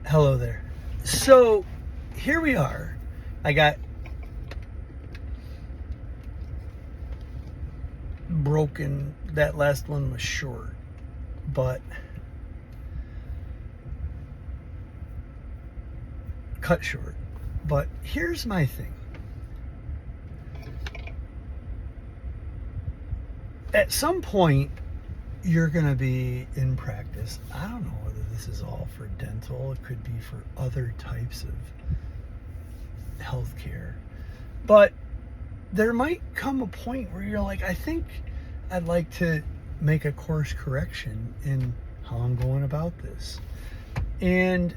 Hello there. So here we are. I got broken. That last one was short, but cut short. But here's my thing. At some point, you're going to be in practice. I don't know whether this is all for dental. It could be for other types of healthcare. But there might come a point where you're like, I think I'd like to make a course correction in how I'm going about this. And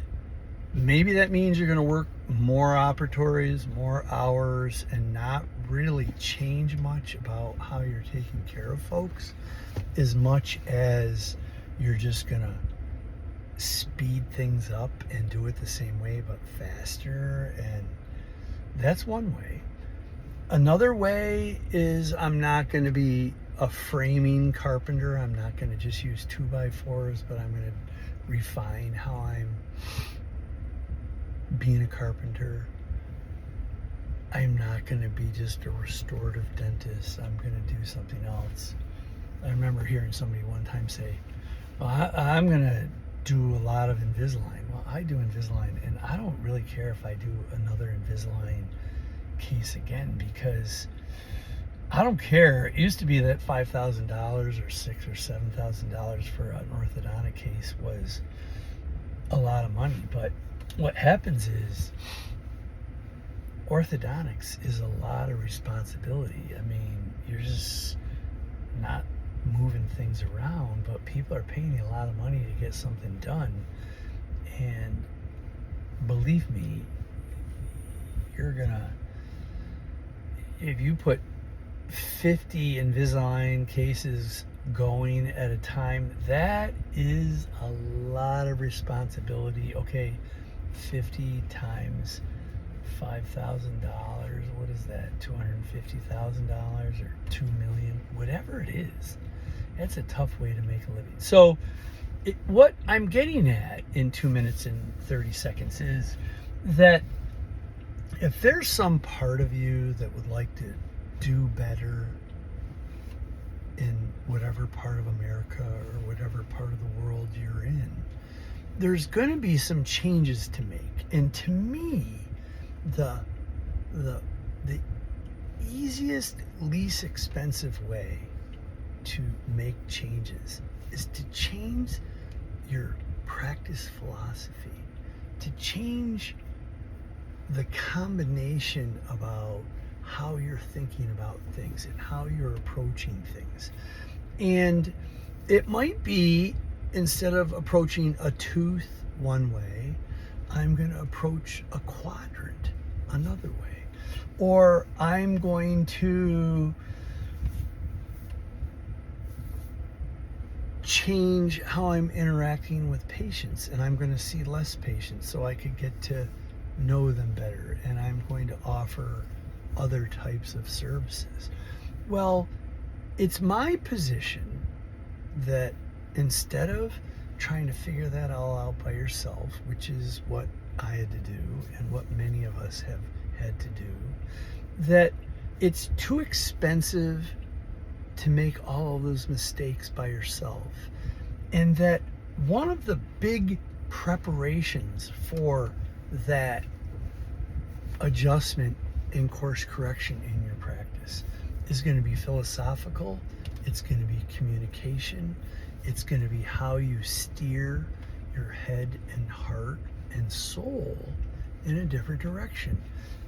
maybe that means you're going to work more operatories, more hours, and not really change much about how you're taking care of folks, as much as you're just going to speed things up and do it the same way but faster. And that's one way. Another way is I'm not going to be a framing carpenter. I'm not going to just use 2x4s, but I'm going to refine how I'm being a carpenter. I'm not going to be just a restorative dentist. I'm going to do something else. I remember hearing somebody one time say, well, I'm going to do a lot of Invisalign. Well, I do Invisalign, and I don't really care if I do another Invisalign case again, because I don't care. It used to be that $5,000 or $6,000 or $7,000 for an orthodontic case was a lot of money. But what happens is orthodontics is a lot of responsibility. I mean, you're just not moving things around, but people are paying you a lot of money to get something done. And believe me, you're gonna, if you put 50 Invisalign cases going at a time, that is a lot of responsibility. Okay, 50 times $5,000, what is that, $250,000 or $2 million, whatever it is. That's a tough way to make a living. So what I'm getting at in 2 minutes and 30 seconds is that if there's some part of you that would like to do better in whatever part of America or whatever part of the world you're in, there's going to be some changes to make. And to me, the easiest, least expensive way to make changes is to change your practice philosophy, to change the combination about how you're thinking about things and how you're approaching things. And it might be, instead of approaching a tooth one way, I'm going to approach a quadrant another way. Or I'm going to change how I'm interacting with patients, and I'm going to see less patients so I could get to know them better, and I'm going to offer other types of services. Well, it's my position that instead of trying to figure that all out by yourself, which is what I had to do and what many of us have had to do, that it's too expensive to make all of those mistakes by yourself. And that one of the big preparations for that adjustment and course correction in your practice is going to be philosophical. It's going to be communication. It's going to be how you steer your head and heart and soul in a different direction.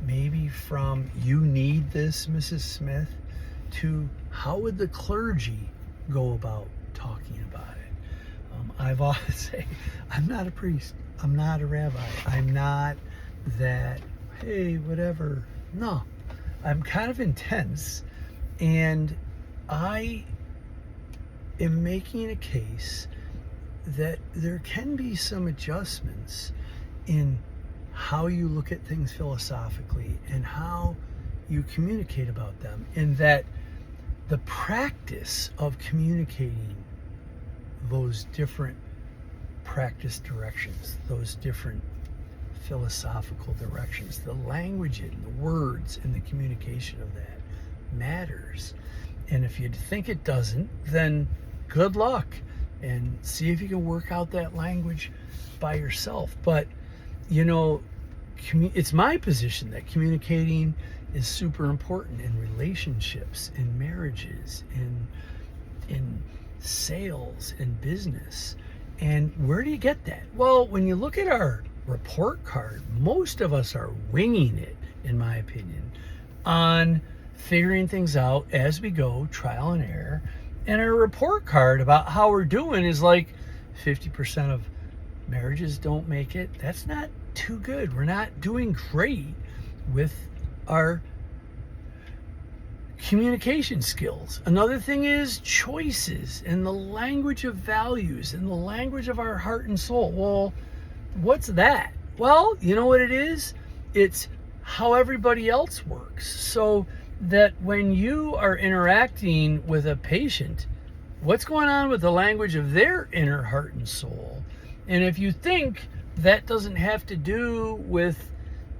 Maybe from "you need this, Mrs. Smith," to how would the clergy go about talking about it. I've often say, I'm not a priest. I'm not a rabbi. I'm not that, hey, whatever. No, I'm kind of intense, and I am making a case that there can be some adjustments in how you look at things philosophically and how you communicate about them, and that the practice of communicating those different practice directions, those different philosophical directions, the language and the words and the communication of that matters. And if you think it doesn't, then good luck, and see if you can work out that language by yourself. But it's my position that communicating is super important in relationships, in marriages, in sales, in business. And where do you get that? Well, when you look at our report card, most of us are winging it, in my opinion, on figuring things out as we go, trial and error. And our report card about how we're doing is like 50% of marriages don't make it. That's not too good. We're not doing great with our communication skills. Another thing is choices and the language of values and the language of our heart and soul. Well, what's that? Well, you know what it is? It's how everybody else works. So that when you are interacting with a patient, what's going on with the language of their inner heart and soul? And if you think that doesn't have to do with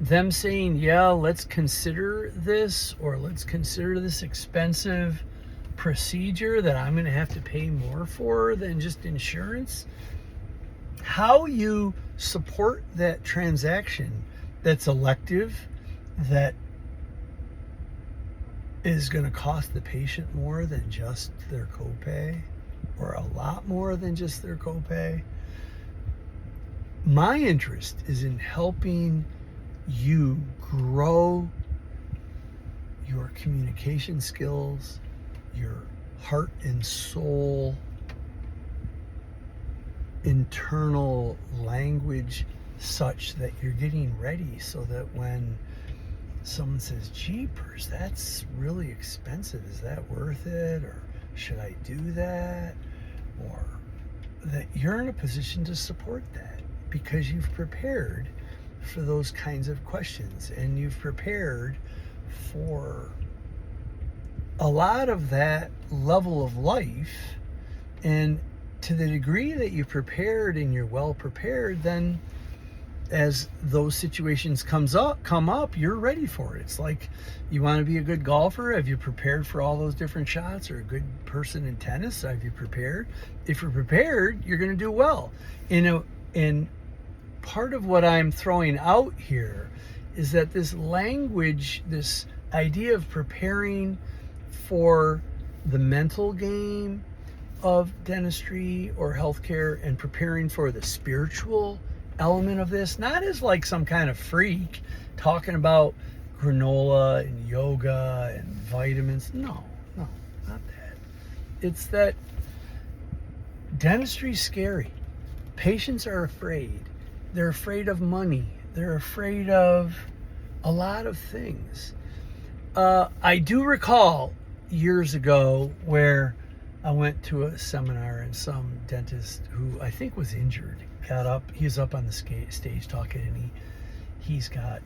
them saying, yeah, let's consider this, or let's consider this expensive procedure that I'm going to have to pay more for than just insurance, how you support that transaction that's elective, that is going to cost the patient more than just their copay, or a lot more than just their copay. My interest is in helping you grow your communication skills, your heart and soul, internal language, such that you're getting ready, so that when someone says, jeepers, that's really expensive, is that worth it, or should I do that, or that you're in a position to support that because you've prepared for those kinds of questions, and you've prepared for a lot of that level of life. And to the degree that you prepared and you're well prepared, then as those situations come up, you're ready for it. It's like, you want to be a good golfer. Have you prepared for all those different shots? Or a good person in tennis? Have you prepared? If you're prepared, you're going to do well. And part of what I'm throwing out here is that this language, this idea of preparing for the mental game of dentistry or healthcare, and preparing for the spiritual element of this, not as like some kind of freak talking about granola and yoga and vitamins. No, not that. It's that dentistry's scary. Patients are afraid. They're afraid of money. They're afraid of a lot of things. I do recall years ago where I went to a seminar, and some dentist who I think was injured got up. He was up on the stage talking, and he's got,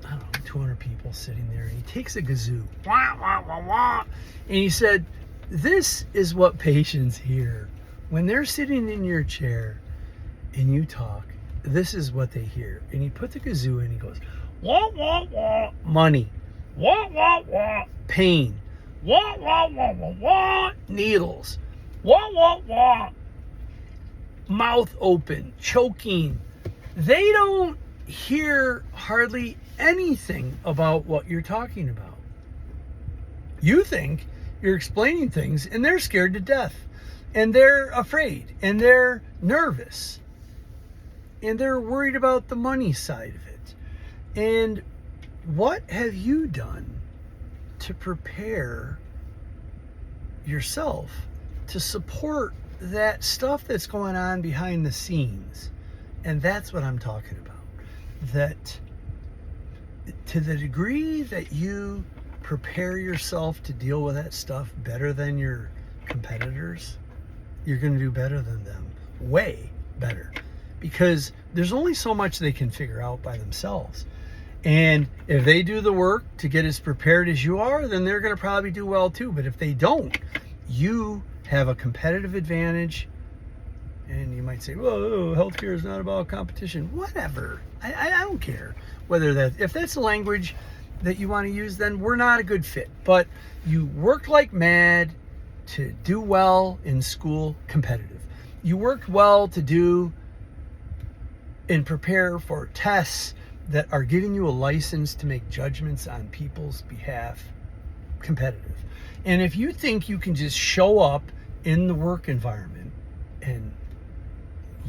I don't know, 200 people sitting there, and he takes a kazoo, wah, wah, wah, wah, and he said, this is what patients hear when they're sitting in your chair and you talk. This is what they hear. And he put the kazoo in, he goes, wah, wah, wah, money, wah, wah, wah, pain, wah, wah, wah, wah, wah, needles, wah, wah, wah, mouth open, choking. They don't hear hardly anything about what you're talking about. You think you're explaining things, and they're scared to death, and they're afraid, and they're nervous, and they're worried about the money side of it. And what have you done to prepare yourself to support that stuff that's going on behind the scenes? And that's what I'm talking about. That to the degree that you prepare yourself to deal with that stuff better than your competitors, you're going to do better than them. Way better. Because there's only so much they can figure out by themselves. And if they do the work to get as prepared as you are, then they're going to probably do well too. But if they don't, you have a competitive advantage And you might say, well, healthcare is not about competition. Whatever. I don't care whether if that's the language that you want to use, then we're not a good fit. But you worked like mad to do well in school, competitive. You worked well to do and prepare for tests that are giving you a license to make judgments on people's behalf, competitive. And if you think you can just show up in the work environment and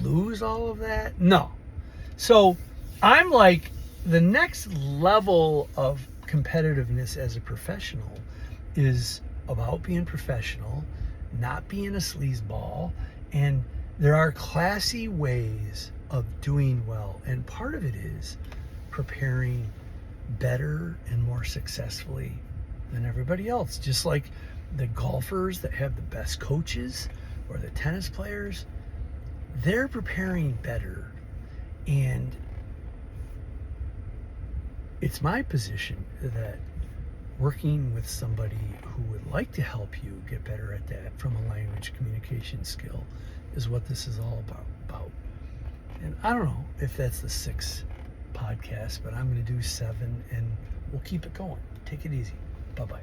lose all of that, no. So I'm like, the next level of competitiveness as a professional is about being professional, not being a sleazeball, and there are classy ways of doing well, and part of it is preparing better and more successfully than everybody else. Just like the golfers that have the best coaches, or the tennis players, they're preparing better. And it's my position that working with somebody who would like to help you get better at that from a language communication skill is what this is all about. And I don't know if that's the 6th podcast, but I'm going to do 7, and we'll keep it going. Take it easy. Bye-bye.